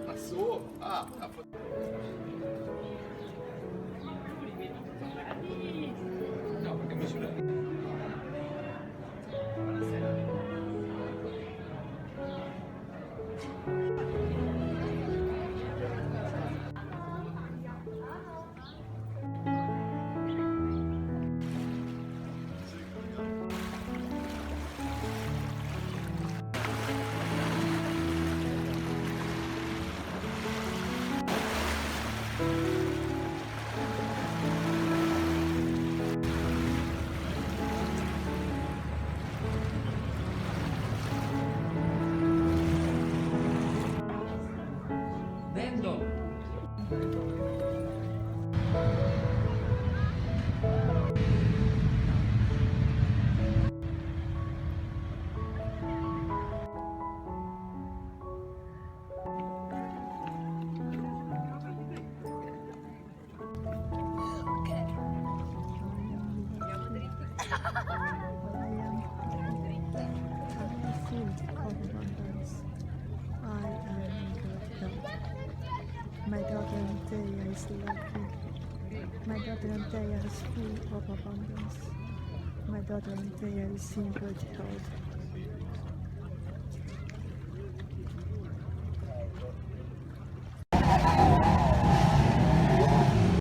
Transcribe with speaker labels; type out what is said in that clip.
Speaker 1: Passou? Ah, foi. Não, porque misturando.
Speaker 2: Vendo.
Speaker 3: My daughter Antea is lucky. My daughter Antea is full of abundance. My daughter Antea is in good health.